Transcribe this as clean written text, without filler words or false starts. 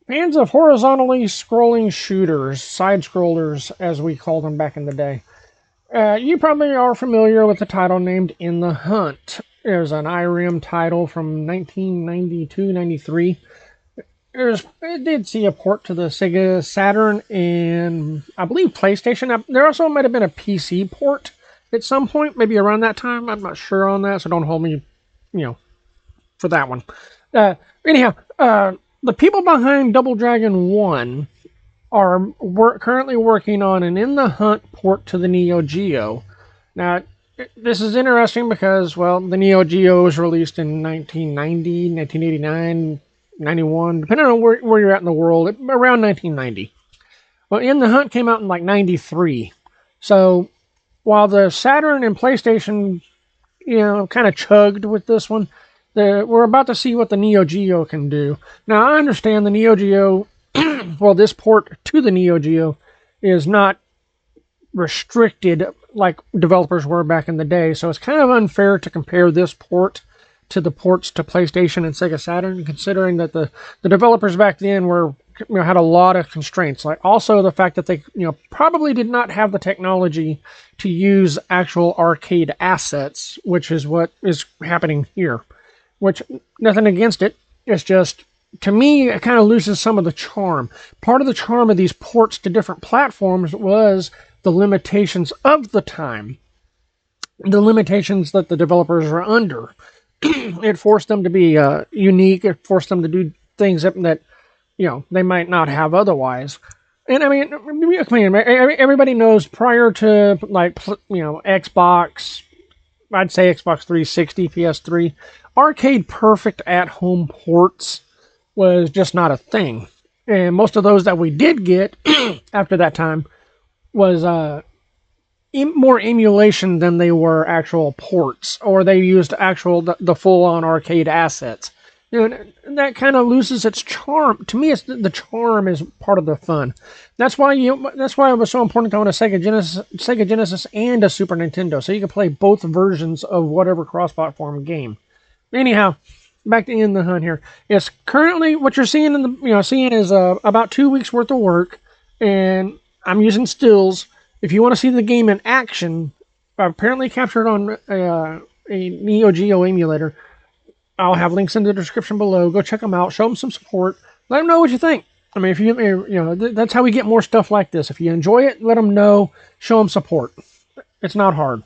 Fans of horizontally scrolling shooters, side-scrollers as we called them back in the day. You probably are familiar with the title named In the Hunt. It was an IRM title from 1992-93. It did see a port to the Sega Saturn and I believe PlayStation. There also might have been a PC port at some point, maybe around that time. I'm not sure on that, so don't hold me, for that one. Anyhow, the people behind Double Dragon 1 are currently working on an In the Hunt port to the Neo Geo. Now, this is interesting because, well, the Neo Geo was released in 1990, 1989, 91, depending on where you're at in the world, around 1990. Well, In the Hunt came out in like 93. So, while the Saturn and PlayStation, kind of chugged with this one, we're about to see what the Neo Geo can do. Now, I understand the Neo Geo, well, this port to the Neo Geo is not restricted like developers were back in the day, so it's kind of unfair to compare this port to the ports to PlayStation and Sega Saturn, considering that the developers back then had a lot of constraints. Like also the fact that they probably did not have the technology to use actual arcade assets, which is what is happening here. Which, nothing against it, it's just, to me, it kind of loses some of the charm. Part of the charm of these ports to different platforms was the limitations of the time. The limitations that the developers were under. It forced them to be unique. It forced them to do things that they might not have otherwise. And I mean, everybody knows prior to Xbox, I'd say Xbox 360, PS3, arcade perfect at-home ports was just not a thing. And most of those that we did get after that time was more emulation than they were actual ports, or they used the full-on arcade assets. That kind of loses its charm. To me, the charm is part of the fun. That's why it was so important to own a Sega Genesis and a Super Nintendo, so you can play both versions of whatever cross-platform game. Anyhow, back to In the Hunt here. It's currently what you're seeing is about 2 weeks worth of work, and I'm using stills. If you want to see the game in action, apparently captured on a Neo Geo emulator, I'll have links in the description below. Go check them out. Show them some support. Let them know what you think. I mean, that's how we get more stuff like this. If you enjoy it, let them know. Show them support. It's not hard.